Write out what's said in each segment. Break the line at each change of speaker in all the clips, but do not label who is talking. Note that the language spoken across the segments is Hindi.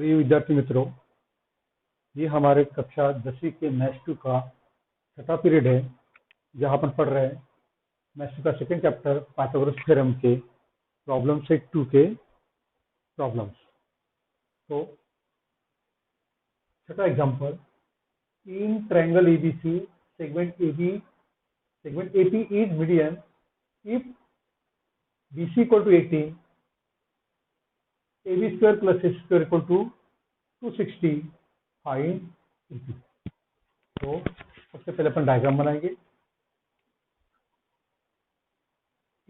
प्रिय विद्यार्थी मित्रों, ये हमारे कक्षा 10वीं के मैथ्स 2 का छठा पीरियड है, जहाँ अपन पढ़ रहे हैं मैथ्स 2 का सेकेंड चैप्टर पाइथागोरस थ्योरम के प्रॉब्लम सेट 2 के प्रॉब्लम्स। तो छठा example, in triangle ABC segment AP is median if BC equal to 18, AB square plus AC square equal to 260, find AP। तो सबसे पहले अपन डायग्राम बनाएंगे।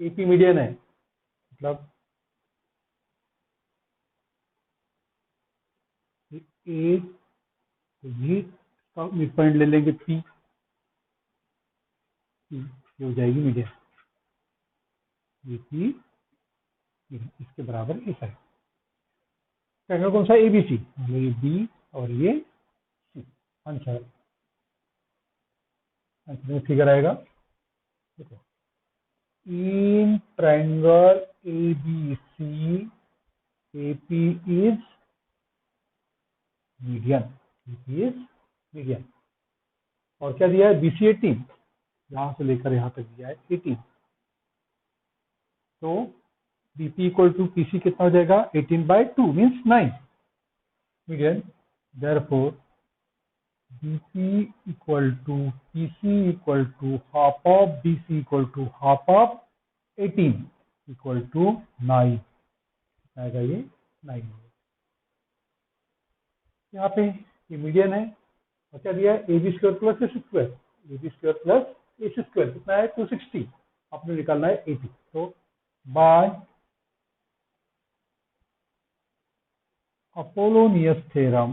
AP मीडियन है, मतलब ए का मिड पॉइंट ले लेंगे P, ये हो जाएगी मीडियन। AP इसके बराबर इस है। ट्रायंगल कौन सा? ABC, मतलब ये B और ये C। आंसर में फिगर आएगा, देखो, in triangle ABC AP is median, AP is median. और क्या दिया है? BC 18, यहां से लेकर यहां तक दिया है 18। तो BP इक्वल टू PC कितना हो जाएगा? 18/2 means 9 median. Therefore BP equal to PC equal to half of BC equal to half of 18 equal to 9 आएगा, ये 9। यहाँ पे ये मीडियन है। और क्या दिया है? AB square plus AC square, AB square plus AC square कितना है? 260। आपने निकालना है 80। तो बाय अपोलोनियस थ्योरम,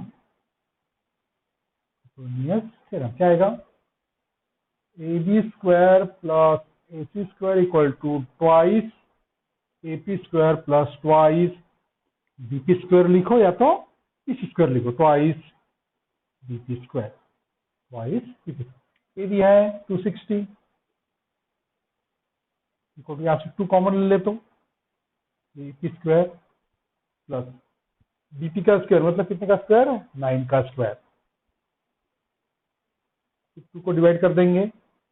क्या आएगा? AB square plus AC square equal to twice AP square plus twice BP square लिखो या तो PC स्क्वायर लिखो, twice BP square, twice BP। ये दिया है 260, यहाँ से 2 कॉमन ले ले तो AP स्क्वायर प्लस BP का स्क्वायर, मतलब कितने का स्क्वायर है? 9 का स्क्वायर। 2 को डिवाइड कर देंगे,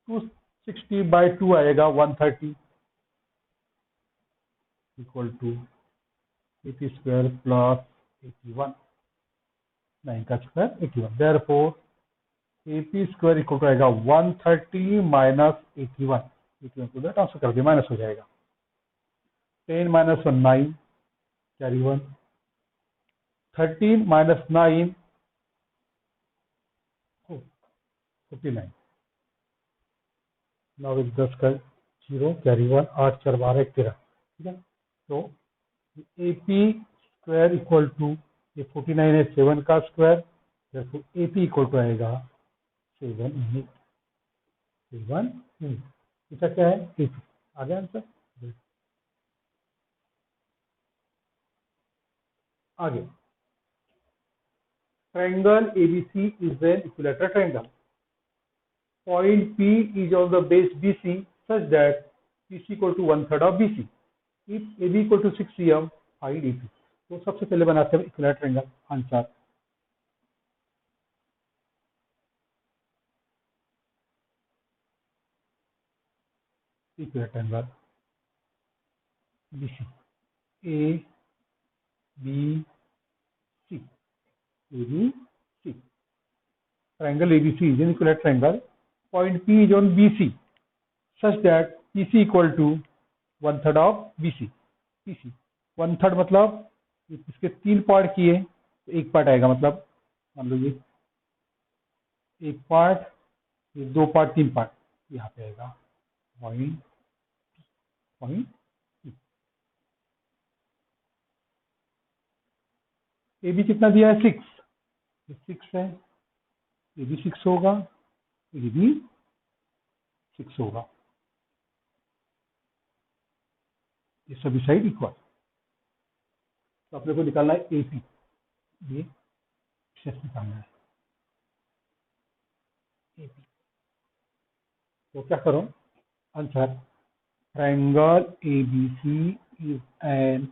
260/2 आएगा 130 equal to AP square plus 81, 9 का square 81। Therefore AP square equal to आएगा 130 माइनस 81, 81 को ट्रांसफर कर दिया, माइनस हो जाएगा। 10 माइनस 1 9, कैरी 1, 13 माइनस 9 59, 9 1 10 का 0, कैरी 1, 8 4 12 1 13। ठीक है, तो AP स्क्वायर इक्वल टू, ये 49 है 7 का स्क्वायर, AP इक्वल टू आएगा 7 यूनिट। 7 यूनिट, इसका क्या है? AP। आगे आंसर। आगे, triangle ABC is an equilateral triangle. Point P is on the base BC such that PC equal to 1/3 of BC. If AB equal to 6 cm, find AP। तो सबसे पहले बनाते हैं equilateral triangle. Answer equilateral triangle BC, A B C, ABC। Triangle ABC is an equilateral triangle. Point P is on BC such that PC equal to 1/3 of BC। PC 1/3 मतलब इसके 3 पार्ट किए तो 1 पार्ट आएगा, मतलब मान लो ये 1 पार्ट, ये 2 पार्ट, 3 पार्ट, यहाँ पे आएगा पॉइंट। ए बी कितना दिया है? 6, 6 है, ये भी 6 होगा, ये भी 6 होगा, ये सभी साइड इक्वल। तो अपने को निकालना है AP, ये शेष निकालना है AP। तो क्या करो? Answer, triangle ABC is an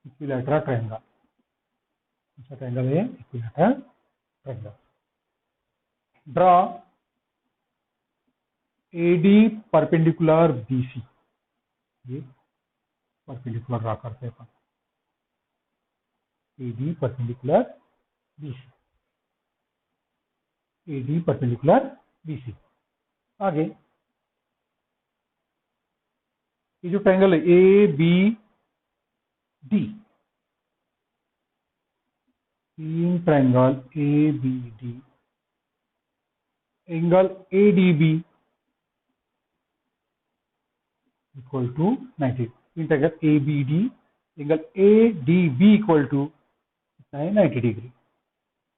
equilateral triangle, ऐसा ट्रायंगल है equilateral triangle. Draw AD perpendicular BC, ये परपेंडिकुलर ड्रा करते हैं अपन, AD perpendicular BC, AD perpendicular BC। आगे ये जो ट्रायंगल है ABD, तीन triangle ABD, angle ADB equal to 90, तीन triangle ABD, angle ADB equal to 90 degree,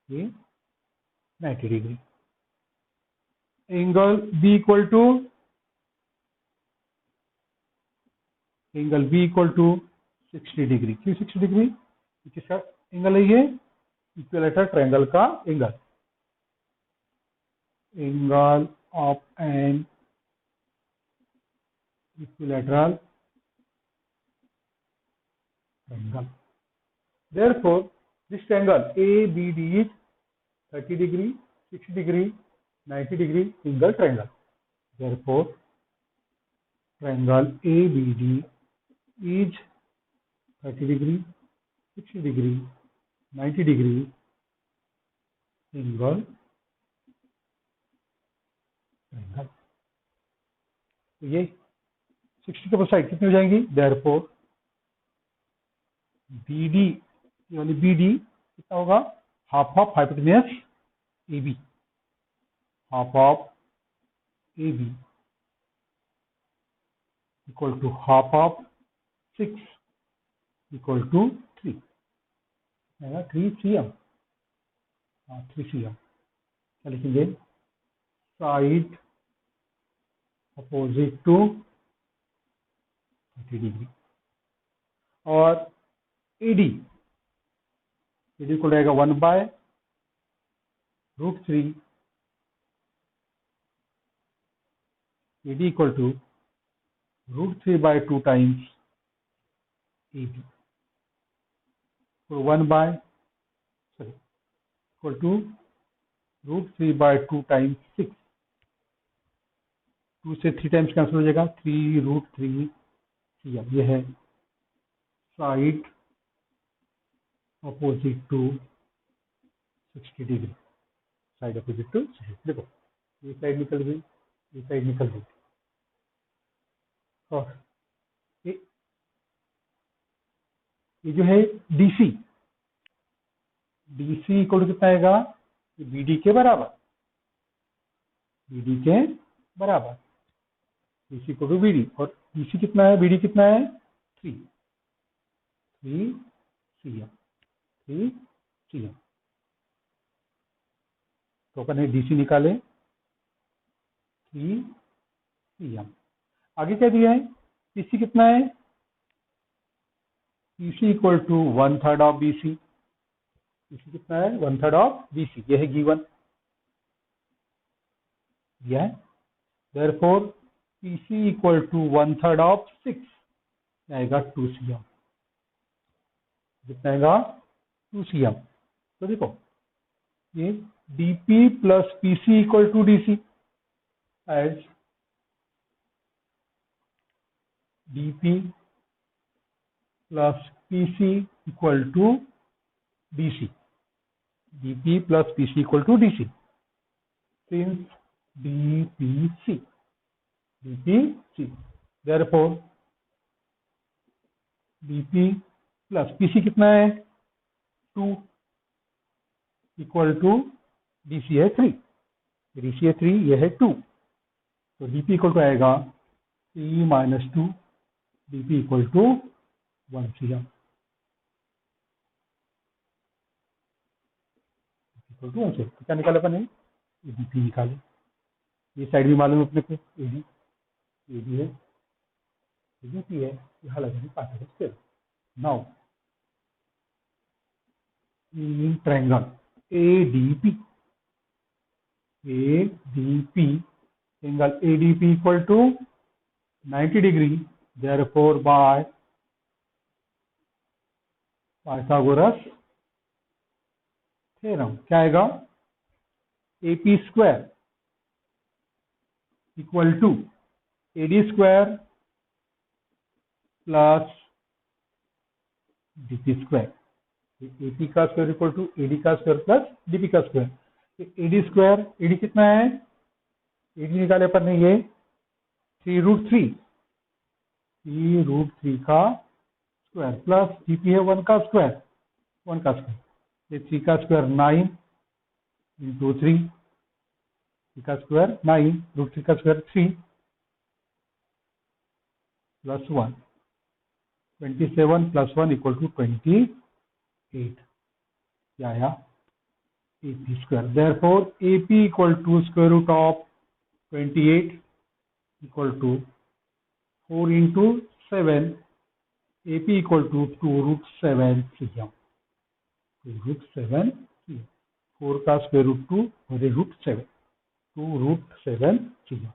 ये 90 degree. Angle B equal to, angle B equal to 60 degree, क्यों 60 डिग्री? किसका एंगल है ये? इक्विलैटरल ट्रायंगल का angle, angle of an equilateral triangle. Therefore, this triangle ABD is 30 degree, 60 degree, 90 degree angle triangle. Therefore, triangle ABD is 30 degree, 60 degree, 90 degree angle triangle. तो ये 60 के साइड कितनी हो जाएंगी? Therefore, BD, ये वाली BD कितना होगा? Half of hypotenuse AB, half of AB equal to half of 6 equal to 3, 3 cm, 3 cm। क्या लिखेंगे? Side opposite to 30 degree. और AD को रहेगा 1/√3, AD equal to √3/2 times AB, तो 1/, इक्वल टू √3/2 टाइम्स 6, 2 से 3 टाइम्स कैंसिल हो जाएगा, 3√3 cm। ये है side opposite to 60 degree, side opposite to 60। देखो ये साइड निकल गई, ये साइड निकल गई। और ये जो है DC इक्वल टू कितना आएगा? BD के बराबर, BD के बराबर, DC इक्वल टू BD। और DC कितना है, BD कितना है? 3 cm, 3 cm। तो अपन DC निकाले 3 cm। आगे क्या दिया है? PC कितना है? PC equal to 1/3 of BC, PC कितना है? 1/3 ऑफ BC, यह है गिवन दिया है। Therefore, PC equal to 1/3 of 6 आएगा 2 cm, कितना आएगा? 2 cm। तो देखो ये DP plus PC equal to DC, as DP plus PC equal to DC, DP plus PC equal to DC, since DPC, therefore DP plus PC कितना है? 2 इक्वल टू DC है 3, DC है 3, यह है 2, तो DP इक्वल टू आएगा 3 - 2, DP equal to 1 cm, equal to 1 cm। क्या निकाले अपन? DP निकाले। ये साइड भी मालूम है अपने को, AD है, DP है, यहाँ लगाने पास है scale. Now in triangle ADP, angle ADP equal to 90 degree, therefore by Pythagoras theorem क्या आएगा, AP square equal to AD square plus DP square. AP का स्क्वायर इक्वल टू AD का स्क्वायर प्लस DP का स्क्वायर। AD स्क्वायर, AD कितना है, AD निकाले पर नहीं, ये 3√3 का स्क्वायर प्लस DP है 1 का स्क्वायर, 1 का स्क्वायर, ये 3 का स्क्वायर 9 इंटू 3 का स्क्वायर 9, √3 का square 3 plus 1, 27 plus 1 equal to 28, क्या आया, AP square. Therefore AP equal to square root of 28 equal to 4 into 7, AP equal to 2√7 cm, 2√7 cm, 4 का स्क्वायर रूट 2 और √7, 2√7 cm।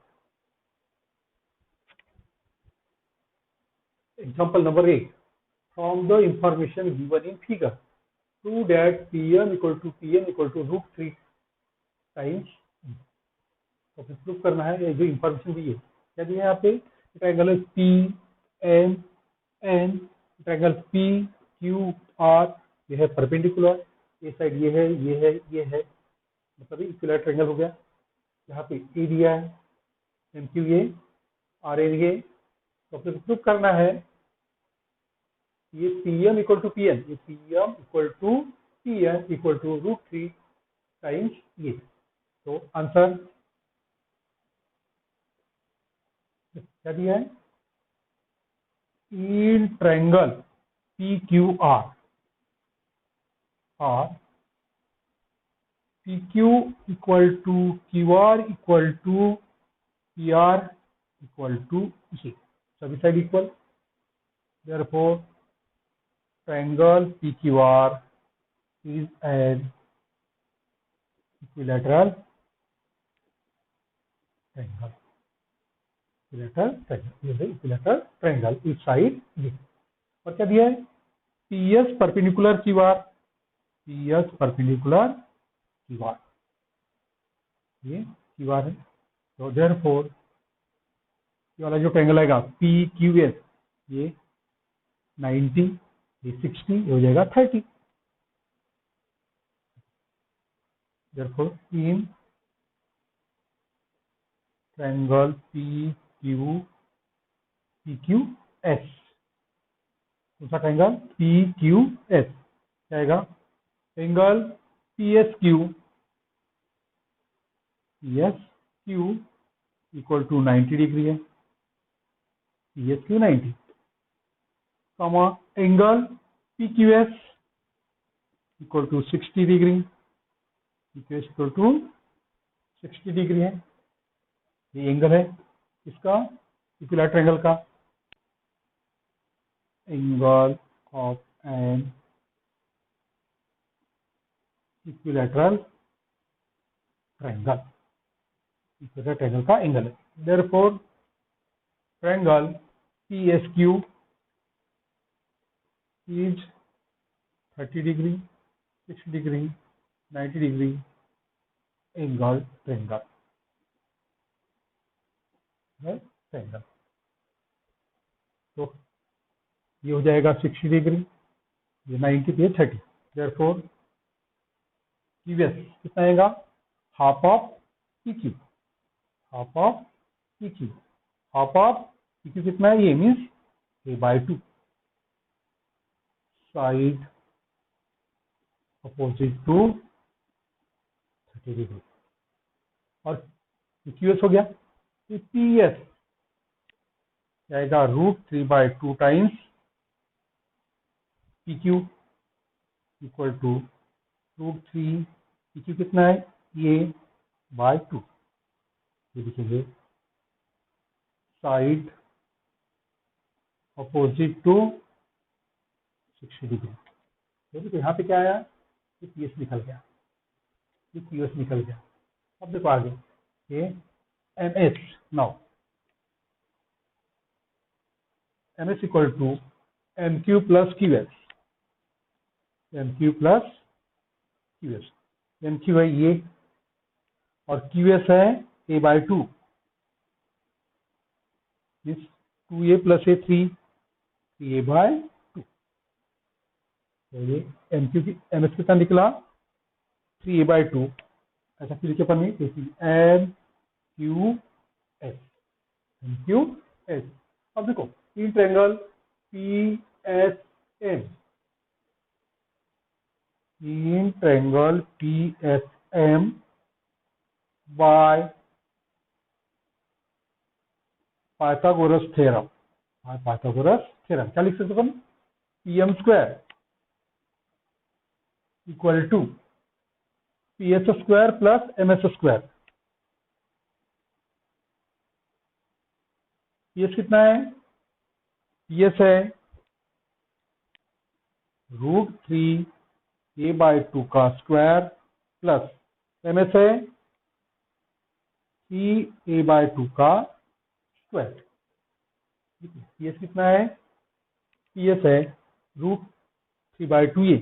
Example number 8. From the information given in figure, prove that Pm equal to √3 times। तो फिर प्रूव करना है, ये जो इंफॉर्मेशन दी है क्या दी है यहाँ पे, ट्रायंगल है P M N, triangle P Q R, ये है परपेंडिकुलर, ये साइड ये है, ये है, ये है, मतलब इक्विलैटरल ट्रायंगल हो गया। यहाँ पे ए दिया है, एम क्यू ये, आर एन ये, तो फिर प्रूव करना है ये Pm इक्वल टू Pn, ये Pm equal to Pn equal to √3 times ये। तो आंसर क्या दिया है, इन ट्रायंगल PQR और PQ equal to QR equal to PR equal to ये, सभी side equal, therefore triangle PQR is an equilateral triangle. Equilateral triangle each side ये। और क्या दिया है, PS perpendicular QR, PS perpendicular QR, ये QR है। तो देयरफॉर ये वाला जो ट्रायंगल आएगा PQS, ये 90, ये 60, ये हो जाएगा 30। देयरफॉर इन ट्रायंगल PQS, दूसरा ट्रायंगल PQS क्या आएगा, angle PSQ equal to 90 degree है, PSQ 90, comma angle PQS equal to 60 degree, PQS equal to 60 degree है। ये एंगल है इसका, इक्विलैटरल ट्रायंगल का, angle of an equilateral triangle, equilateral triangle का एंगल है। Therefore triangle PSQ is 30 degree, 60 degree, 90 degree angle triangle है, ट्रायंगल। तो ये हो जाएगा 60 डिग्री, ये 90 पे 30, देयरफॉर QS कितना आएगा, half of PQ, half of PQ, half of PQ कितना है, ये means A/2, side opposite to 30 degree, और QS हो गया, PS आएगा √3/2 times PQ equal to √3, PQ कितना है, ये /2, ये लिखेंगे साइड अपोजिट टू 60 डिग्री। तो यहाँ पे क्या आया, ये PS निकल गया, ये QS निकल गया। अब देखो आगे ये MS, now MS equal to MQ plus QS, M Q plus Q S. M Q है ये और क्यू एस है ए बाई टू, इस 2a plus A 3a by two. तो ये एम क्यू की एम एस कितना निकला 3a बाय टू। ऐसा फिर के अपन में M Q S, M Q S. अब देखो तीन ट्रायंगल पी एस एम, तीन triangle P S M by Pythagoras theorem, Pythagoras theorem क्या लिख सकते अपन, P M square equal to P S square plus M S square. P S कितना है, पी एस है √3 ए बाय टू का स्क्वायर प्लस एम एस है 3a बाय टू का स्क्वायर। पी एस कितना है, पी एस है √3 by two a,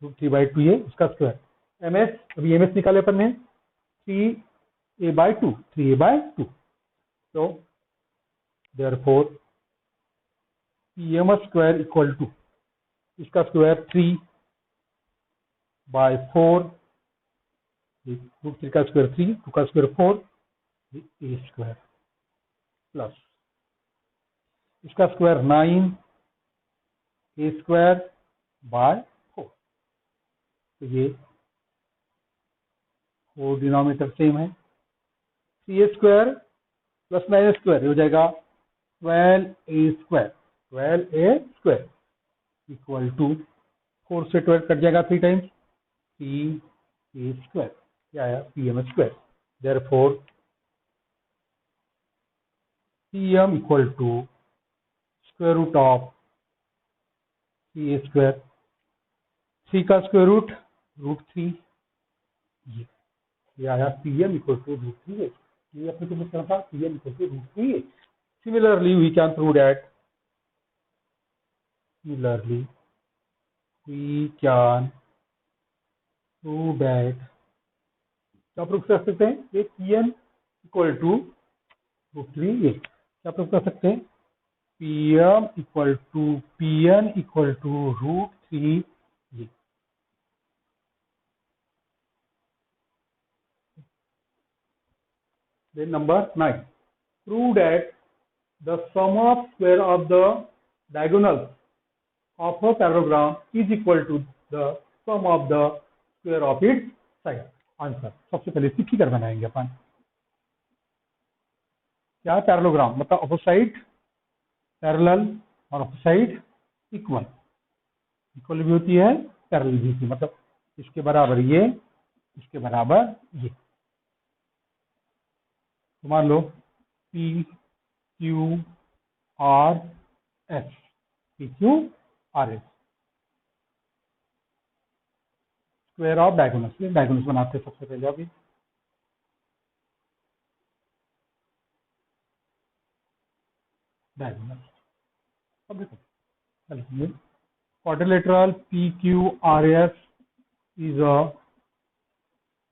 √3 by two a उसका स्क्वायर। एम एस अभी एम एस निकाले अपन ने 3a by two, 3a by two. तो therefore P M square equal to इसका स्क्वायर 3 बाय 4, √3 का स्क्वायर 3, 2 का स्क्वायर 4, ए स्क्वायर प्लस इसका स्क्वायर 9 ए स्क्वायर बाय 4। तो ये 4 डिनोमिनेटर सेम है, 3a स्क्वायर प्लस 9 स्क्वायर हो जाएगा 12a square, 12a square equal to 4 से 12 कट जाएगा 3 टाइम्स 3a स्क्वायर, क्या आया P M square. Therefore P M equal to square root of 3a square, 3 का स्क्वायर रूट √3, ये आया P M equal to √3a। ये अपने को मिलता था P M equal to √3a। Similarly, we can prove that. Similarly, we can prove that. क्या प्रूव कर सकते हैं, ये P N equal to √3a। क्या प्रूव कर सकते हैं, P M equal to P N equal to √3a। Then number 9, prove that the sum of square of the diagonals of a parallelogram is equal to the sum of the square of its side. Answer सबसे पहले इसकी फिगर बनाएंगे अपन। क्या है पैरेललोग्राम, मतलब अपोजिट साइड पैरेलल और अपोजिट साइड इक्वल। इक्वल भी होती है पैरेलल भी होती है, मतलब इसके बराबर ये, इसके बराबर ये। तो मान लो P Q R S, P Q R S square of diagonals. Diagonals बनाते हैं सबसे पहले। अभी डायगोनल, अब देखो चलिए quadrilateral P Q R S is a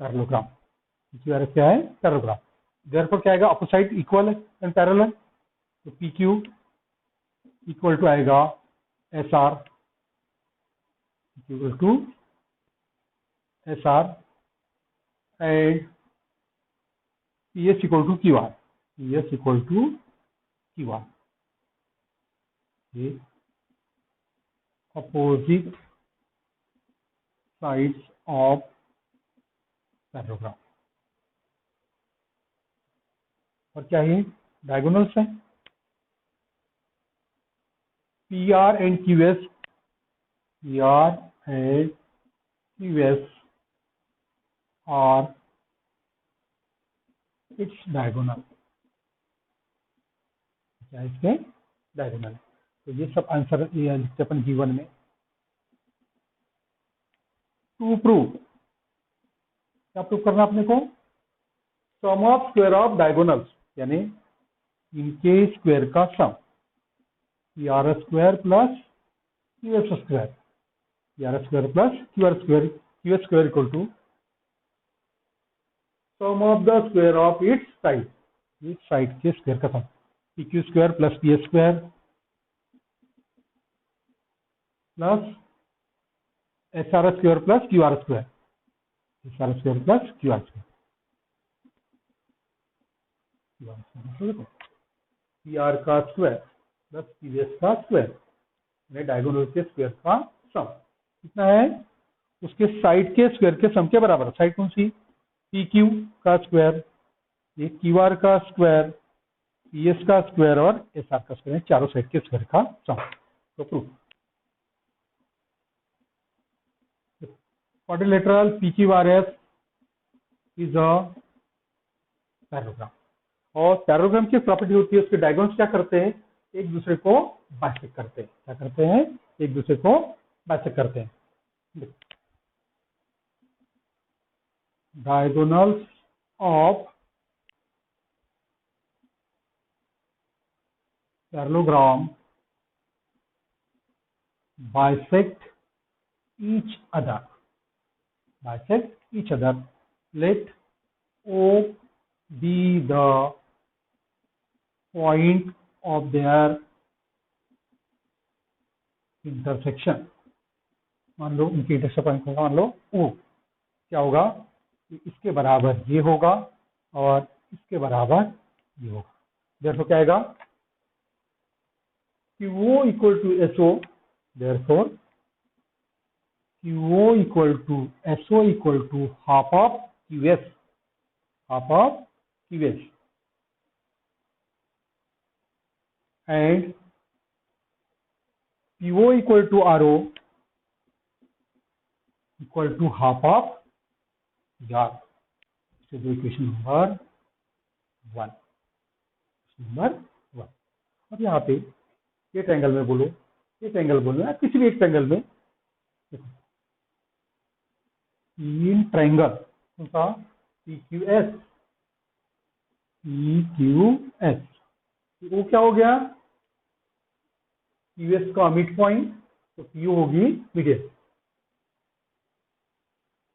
parallelogram. P Q R S क्या है, पैरेललोग्राम। देयरफॉर क्या आएगा, opposite side equal and parallel. तो पी क्यू इक्वल टू आएगा S R, equal to S R and P S equal to Q R, P S equal to Q R. ये opposite sides of पैरेललोग्राम। और क्या है, डायगोनल्स है। P R and Q S, P R and Q S are its diagonal, क्या है इसके डायगोनल। तो ये सब आंसर ये लिखते अपन गिवन में। टू प्रूव, क्या प्रूव करना अपने को, sum of square of diagonals, यानी इनके स्क्वायर का sum, P R square plus Q S square P R square plus Q R square, Q S square equal to sum of the square of its side, इस साइड के स्क्वायर का sum, P Q square plus P S square plus S R square plus Q R square, S R square plus Q R square, P are का स्क्वायर प्लस पी एस का स्क्वायर, डायगोनल के स्क्वायर का सम कितना है, उसके साइड के स्क्वायर के सम के बराबर। साइड कौन सी, पी क्यू का स्क्वायर, ये क्यू आर का स्क्वायर, पी एस का स्क्वायर और एस आर का स्क्वायर, चारों साइड के स्क्वायर का सम। तो proof quadrilateral P Q R S is a parallelogram, और पैरेललोग्राम की प्रॉपर्टी होती है उसके डायगोनल्स क्या करते हैं, एक दूसरे को बाइसेक्ट करते हैं। क्या करते हैं, एक दूसरे को बाइसेक्ट करते हैं। Diagonals of parallelogram bisect each other, let O be the point of their intersection। मान लो उनकी इंटरसेक्शन पॉइंट होगा, मान लो O, क्या होगा, इसके बराबर ये होगा और इसके बराबर ये होगा। therefore क्या आएगा, QO equal to SO, therefore QO equal to SO equal to half of QS, half of QS, and PO equal to RO equal to half of R। So the equation number 1, number 1। अब यहाँ पे ये ट्रायंगल में बोलो, ये ट्रायंगल बोलो, किसी भी एक ट्रायंगल में तीन ट्रायंगल उनका P Q S, P Q S, वो क्या हो गया, क्यू एस का मिड पॉइंट, तो पीओ होगी median,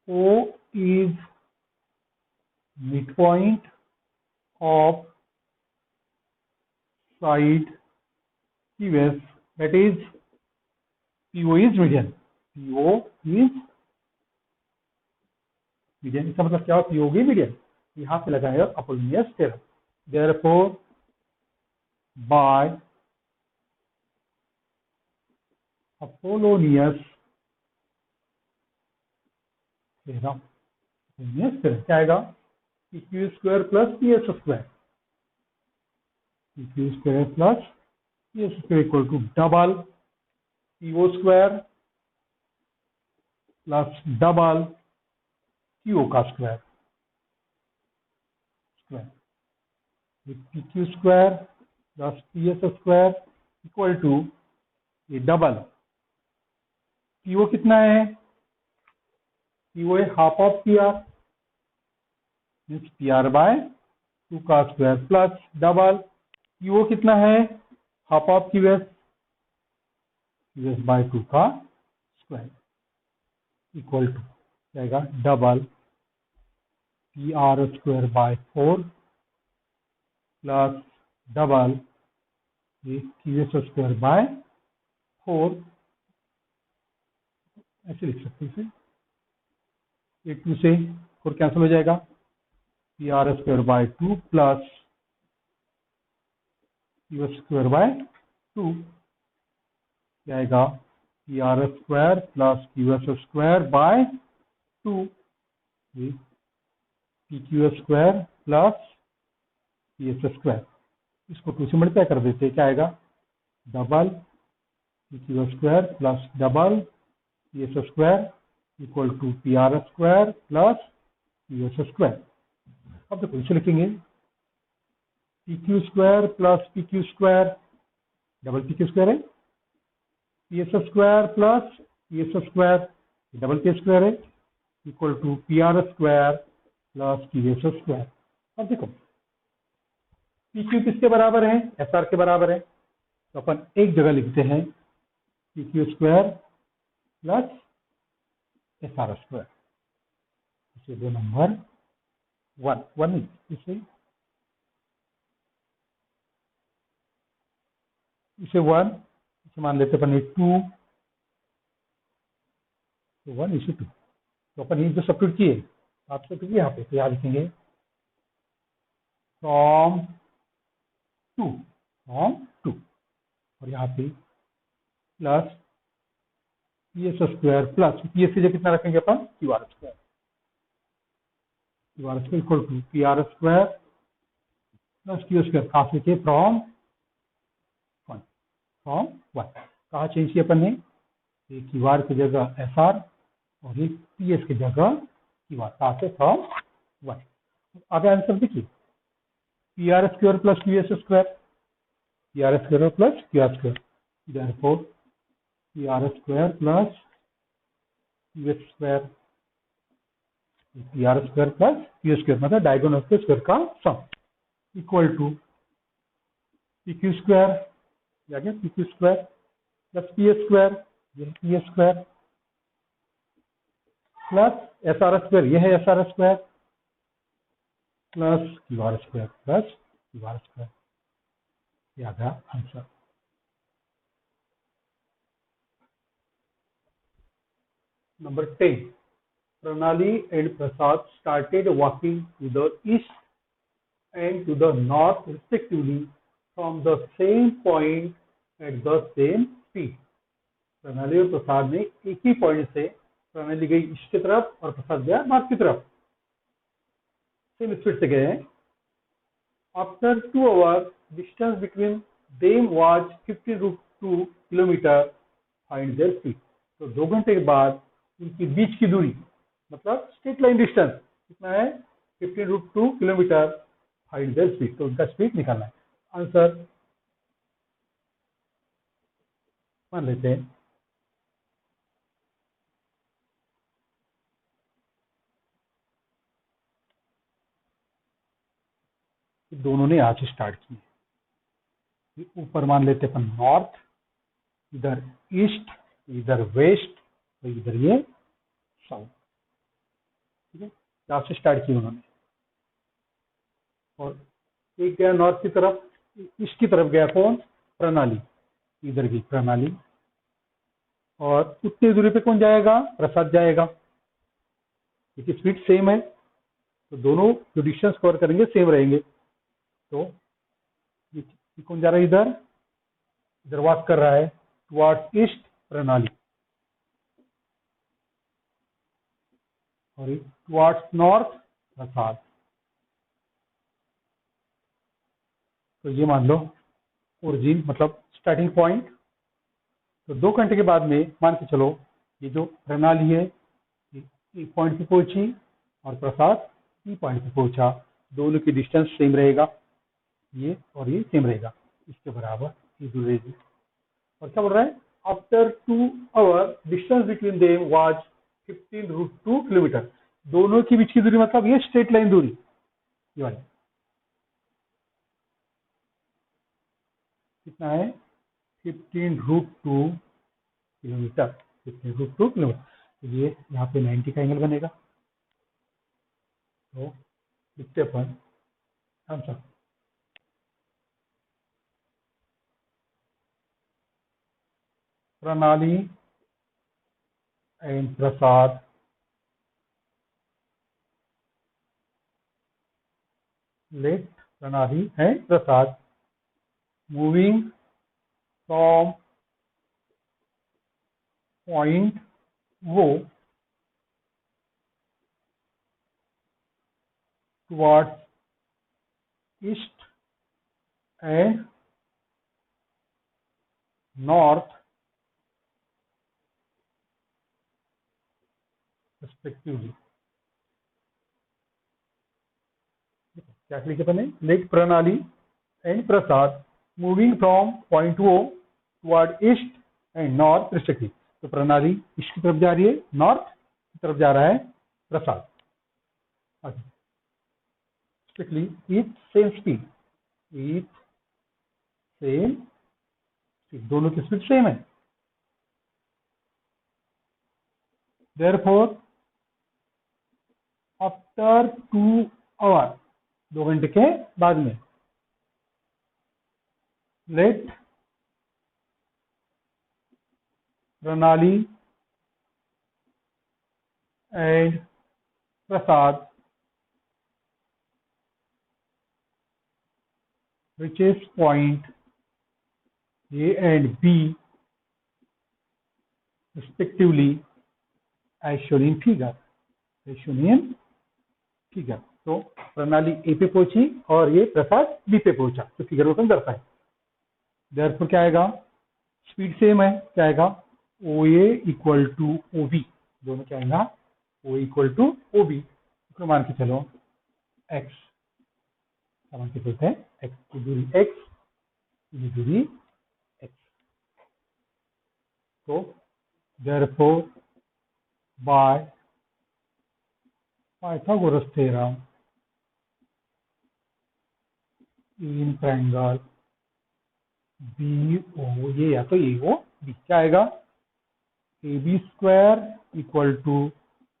O is mid point of side Q S, that is PO is median, PO is median. इसका मतलब क्या हो, पीओ होगी मीडियन। यहां से लगाएगा Apollonius theorem. Therefore by Apollonius theorem, Apollonius theorem क्या आएगा, P Q square plus P S square, P Q square plus P S square equal to double PO square plus double Q का square, P Q square plus P S square equal to ये डबल पीओ कितना है, पीओ है half of P R, means P R by 2 का स्क्वायर प्लस डबल क्यूओ कितना है, half of Q S by 2 का स्क्वायर इक्वल टू जाएगा double P R square by 4 plus double Q S square by 4, ऐसे लिख सकते हैं। इसे 2 से 4 कैंसिल हो जाएगा, P R square by 2 plus Q square by 2 जाएगा P R square plus Q S square by 2, P Q square plus P S square, इसको 2 से मल्टीप्लाई कर देते हैं, क्या आएगा double P Q square plus double P S square equal to P R square plus P S square. अब देखो इसे लिखेंगे P Q square plus P Q square, double P Q square है, P S square plus P S square, double P square है, equal to P R square plus P S square. अब देखो पी क्यू किसके बराबर है, एस आर के बराबर है, तो अपन एक जगह लिखते हैं P Q square plus SR square, इसे दो नंबर 1 इसे 1, इसे मान लेते अपन 2, तो 1:2। तो अपन ये जो सब्स्टिट्यूट किए, आप सब्स्टिट्यूट यहाँ पे, तो यहाँ लिखेंगे फ्रॉम 2 और यहाँ पे plus PS square plus PS की जगह कितना रखेंगे अपन, QR square equal to PR square plus Q square. कहाँ से लिखे, फ्रॉम 1 कहाँ चेंज किया अपन ने, एक QR की जगह SR और एक PS की जगह QR, कहाँ से, फ्रॉम 1। आगे आंसर देखिए, PR square plus QS square, PR square plus QR square, therefore PR square plus QS square, PR square plus Q square मतलब डायगोनल के स्क्वायर का sum, equal to PQ square, PQ square plus PS square, यह PS square plus SR square, यह है SR square plus QR square plus QR square. ये आ गया answer. Number 10, Pranali and Prasad started walking to the east and to the north respectively from the same point at the same speed। प्रणाली और प्रसाद ने एक ही पॉइंट से, प्रणाली गई ईस्ट की तरफ और प्रसाद गया नॉर्थ की तरफ, सेम स्पीड से गए हैं। After 2 hours distance between them was 15√2 kilometre, find there speed. तो 2 घंटे के बाद उनकी बीच की दूरी, मतलब स्ट्रेट लाइन डिस्टेंस कितना है, 15√2 किलोमीटर, फाइंड देयर स्पीड। तो उनका स्पीड निकालना है। आंसर मान लेते हैं, दोनों ने यहाँ से स्टार्ट किए। ऊपर मान लेते अपन नॉर्थ, इधर ईस्ट, इधर वेस्ट, तो इधर ये साउथ, ठीक है। यहाँ से स्टार्ट किया उन्होंने, और एक गया नॉर्थ की तरफ, ईस्ट की तरफ गया कौन, प्रणाली, इधर गई प्रणाली, और उतनी दूरी पे कौन जाएगा, प्रसाद जाएगा, क्योंकि स्पीड सेम है, तो दोनों जो डिस्टेंस कवर करेंगे सेम रहेंगे। तो ये कौन जा रहा है, इधर इधर वॉक कर रहा है टुवर्ड्स ईस्ट, प्रणाली, और टुवर्ड्स नॉर्थ, प्रसाद। तो ये मान लो ओरिजिन मतलब स्टार्टिंग पॉइंट। तो 2 घंटे के बाद में मान के चलो, ये जो प्रणाली है एक पॉइंट पे पहुंची और प्रसाद ई पॉइंट पे पहुंचा, दोनों की डिस्टेंस सेम रहेगा, ये और ये सेम रहेगा, इसके बराबर ये दूरी रहेगी। और क्या बोल रहा है, after 2 hours distance between them was 15√2 kilometre. दोनों के बीच की दूरी मतलब ये स्ट्रेट लाइन दूरी, ये वाली कितना है, 15√2 किलोमीटर, 15√2 किलोमीटर। तो ये यहाँ पे 90 का एंगल बनेगा। तो लिखते अपन आंसर, प्रणाली and Prasad late, Pranali and Prasad moving from point वो towards east and north respectively। क्या लिखे अपने, let Pranali and Prasad moving from point O toward east and north respectively. तो प्रणाली ईस्ट की तरफ जा रही है, नॉर्थ की तरफ जा रहा है Prasad, strictly with same speed, with same speed, दोनों की स्पीड सेम है। therefore after 2 hour 2 घंटे के बाद में let Pranali and Prasad reaches point A and B respectively as shown in figure. तो प्रणाली ए पे पहुंची और ये प्रसाद बी पे पहुंचा, तो फिगर में दर्शाए। देयरफॉर क्या आएगा, स्पीड सेम है, क्या आएगा O A equal to O B, दोनों क्या आएगा O equal to O B, तो मान के चलो एक्स, मान के चलते हैं एक्स की दूरी एक्स, की दूरी एक्स। तो therefore by Pythagoras theorem in triangle B O, ये या तो ए ओ बी, क्या आएगा A B square equal to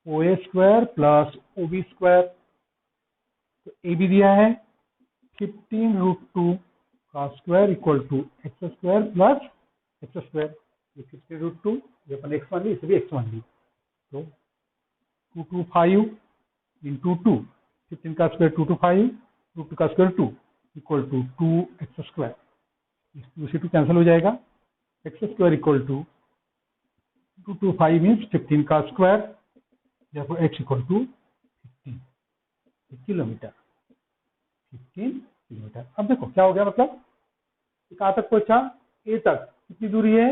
O A square plus O B square. तो ए बी दिया है 15√2 का square equal to X square plus X square, ये 15√2 ये अपन एक्स मान ली, इसे भी एक्स मान ली। तो 225 इंटू 2, 15 का स्क्वायर 225, 2 का square 2 equal to 2x square, 2 से 2 कैंसिल हो जाएगा, X square equal to 225 means 15 का स्क्वायर, देखो x equal to 15 kilometre, 15 kilometre. अब देखो क्या हो गया, मतलब कहाँ तक पहुंचा, ए तक कितनी दूरी है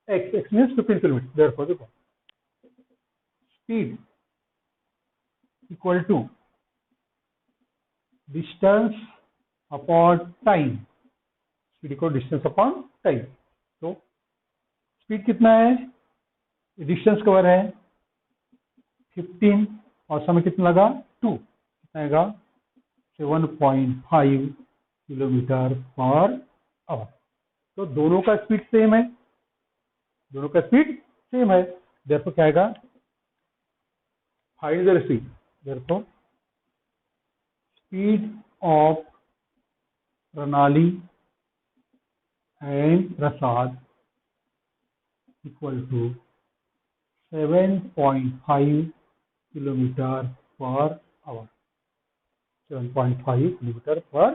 x, x मीन्स 15 किलोमीटर। देयरफॉर देखो speed equal to distance upon time, speed equal distance upon time. तो स्पीड कितना है, डिस्टेंस कवर है 15 और समय कितना लगा 2, कितना आएगा 7.5 किलोमीटर पर आवर। तो दोनों का स्पीड सेम है, दोनों का स्पीड सेम है, देयरफॉर क्या आएगा find the speed, therefore speed of Pranali and Prasad equal to 7.5 kilometre per hour, 7.5 kilometre पर